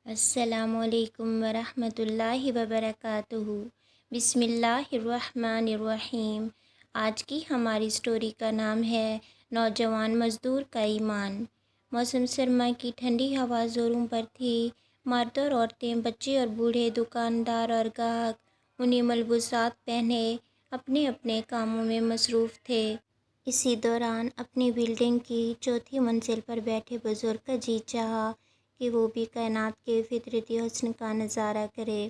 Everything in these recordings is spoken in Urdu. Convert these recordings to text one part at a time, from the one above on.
السلام علیکم ورحمۃ اللہ وبرکاتہ۔ بسم اللہ الرحمن الرحیم۔ آج کی ہماری سٹوری کا نام ہے نوجوان مزدور کا ایمان۔ موسم سرما کی ٹھنڈی ہوا زوروں پر تھی۔ مرد اور عورتیں، بچے اور بوڑھے، دکاندار اور گاہک انہیں ملبوسات پہنے اپنے اپنے کاموں میں مصروف تھے۔ اسی دوران اپنی بلڈنگ کی چوتھی منزل پر بیٹھے بزرگ کا جی چاہا کہ وہ بھی کائنات کے فطرتی حسن کا نظارہ کرے۔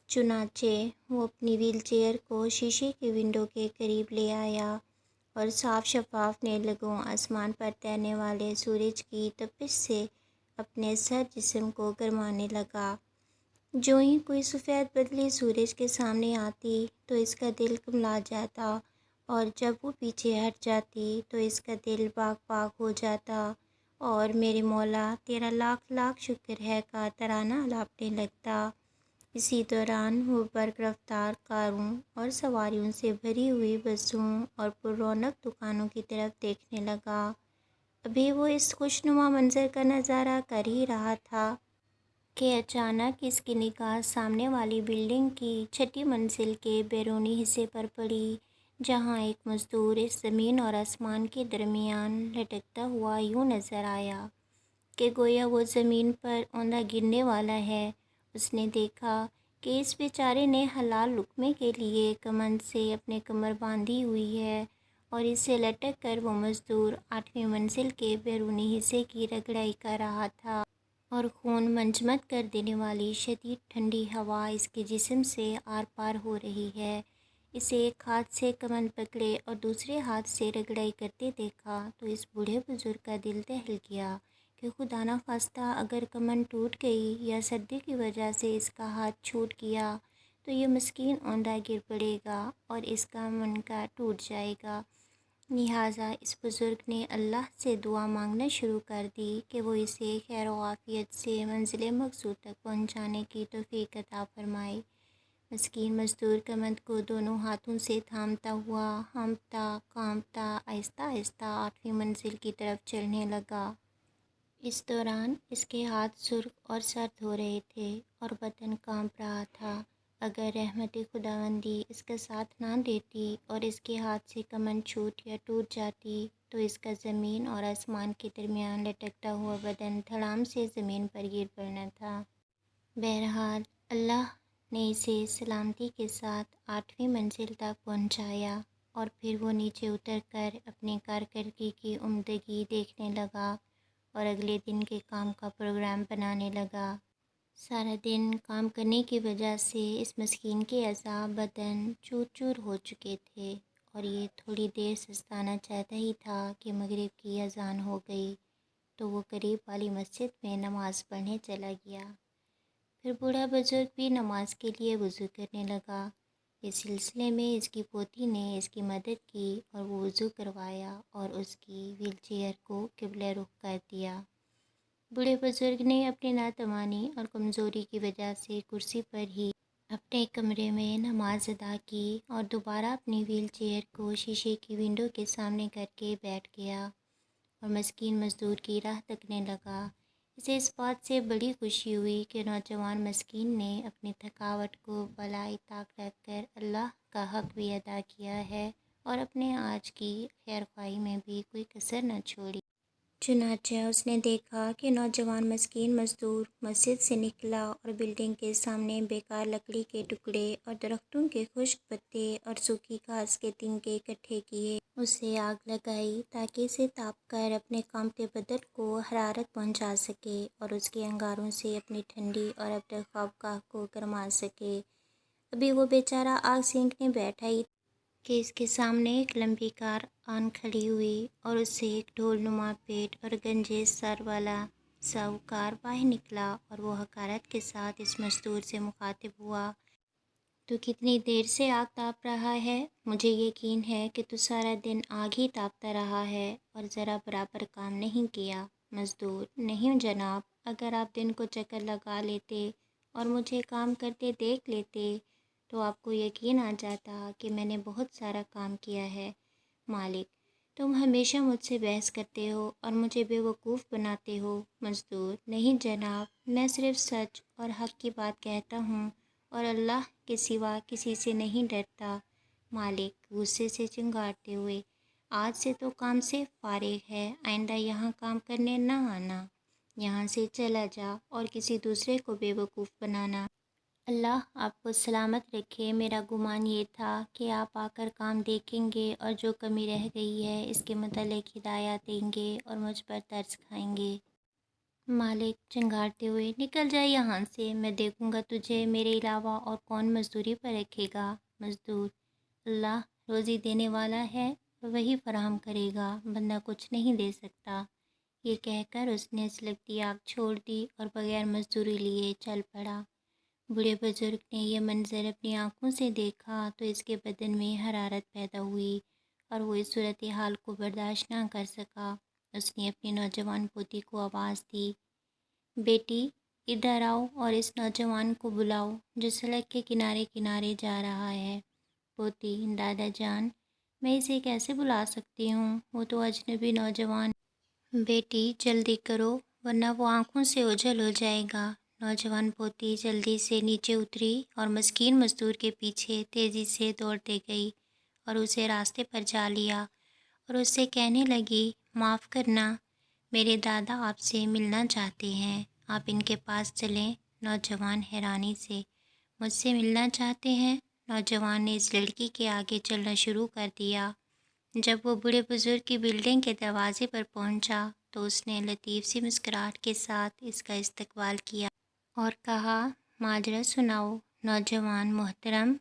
چنانچہ وہ اپنی ویل چیئر کو شیشے کی ونڈو کے قریب لے آیا اور صاف شفاف نیلگوں آسمان پر تیرنے والے سورج کی تپش سے اپنے سر جسم کو گرمانے لگا۔ جو ہی کوئی سفید بدلی سورج کے سامنے آتی تو اس کا دل کملا جاتا، اور جب وہ پیچھے ہٹ جاتی تو اس کا دل باغ باغ ہو جاتا اور میرے مولا تیرا لاکھ لاکھ شکر ہے کا ترانہ الاپنے لگتا۔ اسی دوران وہ برق رفتار کاروں اور سواریوں سے بھری ہوئی بسوں اور پر رونق دکانوں کی طرف دیکھنے لگا۔ ابھی وہ اس خوشنما منظر کا نظارہ کر ہی رہا تھا کہ اچانک اس کی نگاہ سامنے والی بلڈنگ کی چھٹی منزل کے بیرونی حصے پر پڑی، جہاں ایک مزدور اس زمین اور آسمان کے درمیان لٹکتا ہوا یوں نظر آیا کہ گویا وہ زمین پر اوندا گرنے والا ہے۔ اس نے دیکھا کہ اس بیچارے نے حلال لقمے کے لیے کمند سے اپنی کمر باندھی ہوئی ہے، اور اس سے لٹک کر وہ مزدور 8ویں منزل کے بیرونی حصے کی رگڑائی کر رہا تھا، اور خون منجمد کر دینے والی شدید ٹھنڈی ہوا اس کے جسم سے آر پار ہو رہی ہے۔ اسے ایک ہاتھ سے کمند پکڑے اور دوسرے ہاتھ سے رگڑائی کرتے دیکھا تو اس بوڑھے بزرگ کا دل دہل گیا کہ خدا نخواستہ اگر کمند ٹوٹ گئی یا سردی کی وجہ سے اس کا ہاتھ چھوٹ گیا تو یہ مسکین اوندا گر پڑے گا اور اس کا منکا ٹوٹ جائے گا۔ لہٰذا اس بزرگ نے اللہ سے دعا مانگنا شروع کر دی کہ وہ اسے خیر و عافیت سے منزل مقصود تک پہنچانے کی توفیق عطا فرمائے۔ مسکین مزدور کمند کو دونوں ہاتھوں سے تھامتا ہوا ہانپتا کانپتا آہستہ آہستہ 8ویں منزل کی طرف چلنے لگا۔ اس دوران اس کے ہاتھ سرخ اور سرد ہو رہے تھے اور بدن کانپ رہا تھا۔ اگر رحمت خداوندی اس کا ساتھ نہ دیتی اور اس کے ہاتھ سے کمند چھوٹ یا ٹوٹ جاتی تو اس کا زمین اور آسمان کے درمیان لٹکتا ہوا بدن دھڑام سے زمین پر گر پڑنا تھا۔ بہرحال اللہ نے اسے سلامتی کے ساتھ 8ویں منزل تک پہنچایا، اور پھر وہ نیچے اتر کر اپنی کارکردگی کی عمدگی دیکھنے لگا اور اگلے دن کے کام کا پروگرام بنانے لگا۔ سارا دن کام کرنے کی وجہ سے اس مسکین کے اعضاء بدن چور چور ہو چکے تھے، اور یہ تھوڑی دیر سستانا چاہتا ہی تھا کہ مغرب کی اذان ہو گئی تو وہ قریب والی مسجد میں نماز پڑھنے چلا گیا۔ پھر بوڑھا بزرگ بھی نماز کے لیے وضو کرنے لگا۔ اس سلسلے میں اس کی پوتی نے اس کی مدد کی اور وہ وضو کروایا اور اس کی ویل چیئر کو قبلہ رخ کر دیا۔ بوڑھے بزرگ نے اپنی ناتوانی اور کمزوری کی وجہ سے کرسی پر ہی اپنے کمرے میں نماز ادا کی اور دوبارہ اپنی ویل چیئر کو شیشے کی ونڈو کے سامنے کر کے بیٹھ گیا اور مسکین مزدور کی راہ تکنے لگا۔ اسے اس بات سے بڑی خوشی ہوئی کہ نوجوان مسکین نے اپنی تھکاوٹ کو بالائے طاق رکھ کر اللہ کا حق بھی ادا کیا ہے اور اپنے آج کی خیر خواہی میں بھی کوئی کسر نہ چھوڑی۔ چنانچہ اس نے دیکھا کہ نوجوان مسکین مزدور مسجد سے نکلا اور بلڈنگ کے سامنے بیکار لکڑی کے ٹکڑے اور درختوں کے خشک پتے اور سوکھی گھاس کے تنکے اکٹھے کیے، اسے آگ لگائی تاکہ اسے تاپ کر اپنے کانپتے بدن کو حرارت پہنچا سکے اور اس کے انگاروں سے اپنی ٹھنڈی اور ابتر خوابگاہ کو گرما سکے۔ ابھی وہ بیچارہ آگ سینکنے بیٹھا ہی کہ اس کے سامنے ایک لمبی کار آن کھڑی ہوئی اور اس سے ایک ڈھول نما پیٹ اور گنجے سر والا ساہوکار باہر نکلا، اور وہ حقارت کے ساتھ اس مزدور سے مخاطب ہوا، تو کتنی دیر سے آگ تاپ رہا ہے؟ مجھے یقین ہے کہ تو سارا دن آگ ہی تاپتا رہا ہے اور ذرا برابر کام نہیں کیا۔ مزدور: نہیں جناب، اگر آپ دن کو چکر لگا لیتے اور مجھے کام کرتے دیکھ لیتے تو آپ کو یقین آ جاتا کہ میں نے بہت سارا کام کیا ہے۔ مالک: تم ہمیشہ مجھ سے بحث کرتے ہو اور مجھے بیوقوف بناتے ہو۔ مزدور: نہیں جناب، میں صرف سچ اور حق کی بات کہتا ہوں اور اللہ کے سوا کسی سے نہیں ڈرتا۔ مالک غصے سے چنگھاڑتے ہوئے: آج سے تو کام سے فارغ ہے، آئندہ یہاں کام کرنے نہ آنا، یہاں سے چلا جا اور کسی دوسرے کو بیوقوف بنانا۔ اللہ آپ کو سلامت رکھے، میرا گمان یہ تھا کہ آپ آ کر کام دیکھیں گے اور جو کمی رہ گئی ہے اس کے متعلق ہدایات دیں گے اور مجھ پر ترس کھائیں گے۔ مالک چنگھاڑتے ہوئے: نکل جا یہاں سے، میں دیکھوں گا تجھے میرے علاوہ اور کون مزدوری پر رکھے گا۔ مزدور: اللہ روزی دینے والا ہے اور وہی فراہم کرے گا، بندہ کچھ نہیں دے سکتا۔ یہ کہہ کر اس نے سلگتی آگ چھوڑ دی اور بغیر مزدوری لیے چل پڑا۔ بوڑھے بزرگ نے یہ منظر اپنی آنکھوں سے دیکھا تو اس کے بدن میں حرارت پیدا ہوئی اور وہ اس صورتحال کو برداشت نہ کر سکا۔ اس نے اپنی نوجوان پوتی کو آواز دی: بیٹی ادھر آؤ اور اس نوجوان کو بلاؤ جو سڑک کے کنارے کنارے جا رہا ہے۔ پوتی: دادا جان، میں اسے کیسے بلا سکتی ہوں، وہ تو اجنبی نوجوان۔ بیٹی جلدی کرو ورنہ وہ آنکھوں سے اوجھل ہو جائے گا۔ نوجوان پوتی جلدی سے نیچے اتری اور مسکین مزدور کے پیچھے تیزی سے دوڑتے گئی اور اسے راستے پر جا لیا اور اس سے کہنے لگی: معاف کرنا، میرے دادا آپ سے ملنا چاہتے ہیں، آپ ان کے پاس چلیں۔ نوجوان حیرانی سے: مجھ سے ملنا چاہتے ہیں؟ نوجوان نے اس لڑکی کے آگے چلنا شروع کر دیا۔ جب وہ بوڑھے بزرگ کی بلڈنگ کے دروازے پر پہنچا تو اس نے لطیف سی مسکراہٹ کے ساتھ اس کا استقبال کیا اور کہا: معذرت سناؤ نوجوان محترم،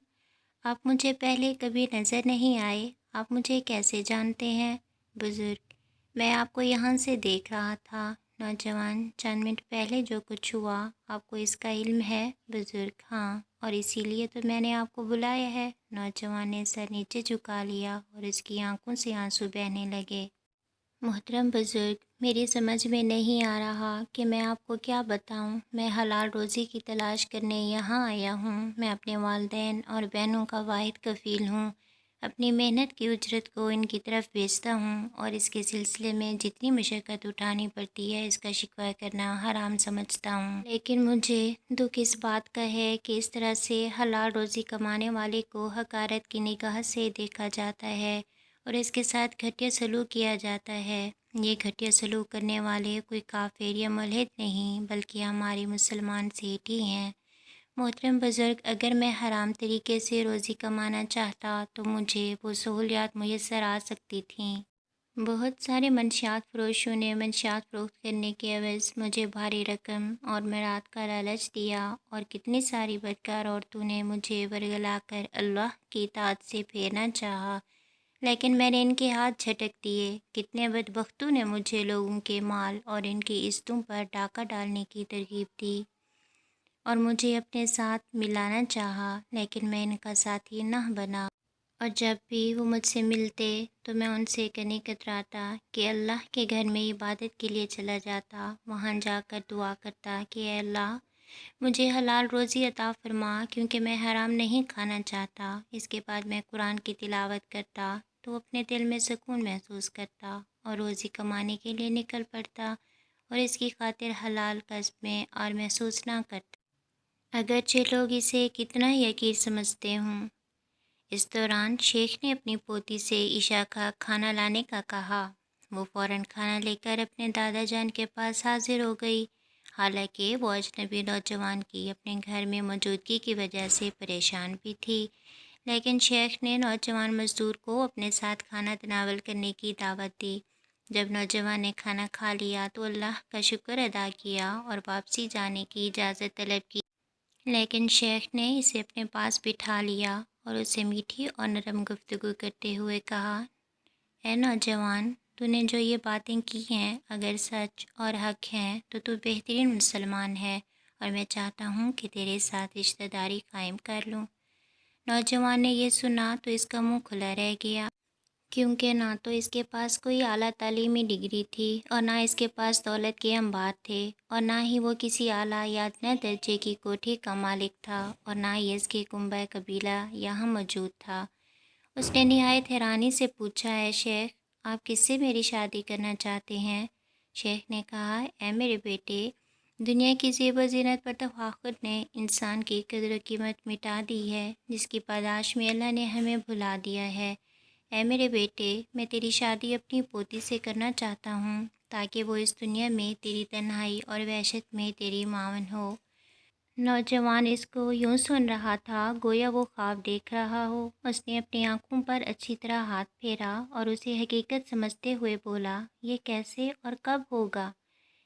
آپ مجھے پہلے کبھی نظر نہیں آئے، آپ مجھے کیسے جانتے ہیں؟ بزرگ: میں آپ کو یہاں سے دیکھ رہا تھا۔ نوجوان: چند منٹ پہلے جو کچھ ہوا آپ کو اس کا علم ہے؟ بزرگ: ہاں، اور اسی لیے تو میں نے آپ کو بلایا ہے۔ نوجوان نے سر نیچے جھکا لیا اور اس کی آنکھوں سے آنسو بہنے لگے۔ محترم بزرگ، میری سمجھ میں نہیں آ رہا کہ میں آپ کو کیا بتاؤں، میں حلال روزی کی تلاش کرنے یہاں آیا ہوں، میں اپنے والدین اور بہنوں کا واحد کفیل ہوں، اپنی محنت کی اجرت کو ان کی طرف بھیجتا ہوں اور اس کے سلسلے میں جتنی مشقت اٹھانی پڑتی ہے اس کا شکوہ کرنا حرام سمجھتا ہوں، لیکن مجھے دکھ اس بات کا ہے کہ اس طرح سے حلال روزی کمانے والے کو حقارت کی نگاہ سے دیکھا جاتا ہے اور اس کے ساتھ گھٹیا سلوک کیا جاتا ہے۔ یہ گھٹیا سلوک کرنے والے کوئی کافر یا ملحد نہیں بلکہ ہمارے مسلمان سیٹ ہی ہیں۔ محترم بزرگ، اگر میں حرام طریقے سے روزی کمانا چاہتا تو مجھے وہ سہولیات میسر آ سکتی تھیں۔ بہت سارے منشیات فروشوں نے منشیات فروخت کرنے کے عوض مجھے بھاری رقم اور میراث کا لالچ دیا اور کتنی ساری بدکار عورتوں نے مجھے ورگلا کر اللہ کی اطاعت سے پھیرنا چاہا، لیکن میں نے ان کے ہاتھ جھٹک دیے۔ کتنے بدبختوں نے مجھے لوگوں کے مال اور ان کی عزتوں پر ڈاکہ ڈالنے کی ترغیب دی اور مجھے اپنے ساتھ ملانا چاہا، لیکن میں ان کا ساتھی نہ بنا، اور جب بھی وہ مجھ سے ملتے تو میں ان سے کہنے کتراتا کہ اللہ کے گھر میں عبادت کے لیے چلا جاتا، وہاں جا کر دعا کرتا کہ اے اللہ مجھے حلال روزی عطا فرما کیونکہ میں حرام نہیں کھانا چاہتا۔ اس کے بعد میں قرآن کی تلاوت کرتا تو اپنے دل میں سکون محسوس کرتا اور روزی کمانے کے لیے نکل پڑتا اور اس کی خاطر حلال کسب میں اور محسوس نہ کرتا، اگرچہ لوگ اسے کتنا ہی حقیر سمجھتے ہوں۔ اس دوران شیخ نے اپنی پوتی سے عشاء کا کھانا لانے کا کہا۔ وہ فوراً کھانا لے کر اپنے دادا جان کے پاس حاضر ہو گئی، حالانکہ وہ اجنبی نوجوان کی اپنے گھر میں موجودگی کی وجہ سے پریشان بھی تھی، لیکن شیخ نے نوجوان مزدور کو اپنے ساتھ کھانا تناول کرنے کی دعوت دی۔ جب نوجوان نے کھانا کھا لیا تو اللہ کا شکر ادا کیا اور واپسی جانے کی اجازت طلب کی، لیکن شیخ نے اسے اپنے پاس بٹھا لیا اور اسے میٹھی اور نرم گفتگو کرتے ہوئے کہا: اے نوجوان، تو نے جو یہ باتیں کی ہیں اگر سچ اور حق ہیں تو بہترین مسلمان ہے اور میں چاہتا ہوں کہ تیرے ساتھ رشتہ داری قائم کر لوں۔ نوجوان نے یہ سنا تو اس کا منہ کھلا رہ گیا، کیونکہ نہ تو اس کے پاس کوئی اعلیٰ تعلیمی ڈگری تھی اور نہ اس کے پاس دولت کے انبار تھے اور نہ ہی وہ کسی اعلیٰ یا ادنیٰ درجے کی کوٹھی کا مالک تھا اور نہ ہی اس کے کنبہ قبیلہ یہاں موجود تھا۔ اس نے نہایت حیرانی سے پوچھا: اے شیخ، آپ کس سے میری شادی کرنا چاہتے ہیں؟ شیخ نے کہا، اے میرے بیٹے، دنیا کی زیب و زینت پر تفاخر نے انسان کی قدر و قیمت مٹا دی ہے، جس کی پاداش میں اللہ نے ہمیں بھلا دیا ہے۔ اے میرے بیٹے، میں تیری شادی اپنی پوتی سے کرنا چاہتا ہوں تاکہ وہ اس دنیا میں تیری تنہائی اور وحشت میں تیری معاون ہو۔ نوجوان اس کو یوں سن رہا تھا گویا وہ خواب دیکھ رہا ہو۔ اس نے اپنی آنکھوں پر اچھی طرح ہاتھ پھیرا اور اسے حقیقت سمجھتے ہوئے بولا، یہ کیسے اور کب ہوگا؟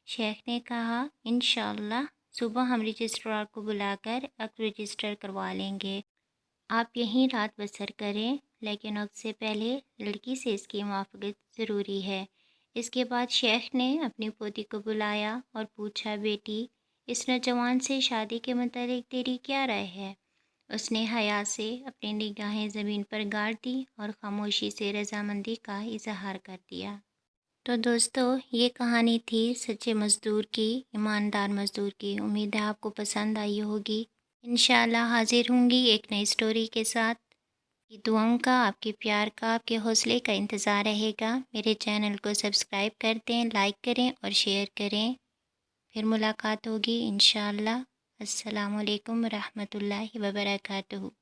شیخ نے کہا، انشاءاللہ صبح ہم رجسٹرار کو بلا کر عقد رجسٹر کروا لیں گے۔ آپ یہیں رات بسر کریں، لیکن وقت سے پہلے لڑکی سے اس کی موافقت ضروری ہے۔ اس کے بعد شیخ نے اپنی پوتی کو بلایا اور پوچھا، بیٹی، اس نوجوان سے شادی کے متعلق تیری کیا رائے ہے؟ اس نے حیا سے اپنی نگاہیں زمین پر گاڑ دی اور خاموشی سے رضامندی کا اظہار کر دیا۔ تو دوستو، یہ کہانی تھی سچے مزدور کی، ایماندار مزدور کی۔ امید ہے آپ کو پسند آئی ہوگی۔ انشاءاللہ حاضر ہوں گی ایک نئی سٹوری کے ساتھ۔ کی دعاؤں کا، آپ کے پیار کا، آپ کے حوصلے کا انتظار رہے گا۔ میرے چینل کو سبسکرائب کر دیں، لائک کریں اور شیئر کریں۔ پھر ملاقات ہوگی انشاءاللہ۔ السلام علیکم ورحمۃ اللہ وبرکاتہ۔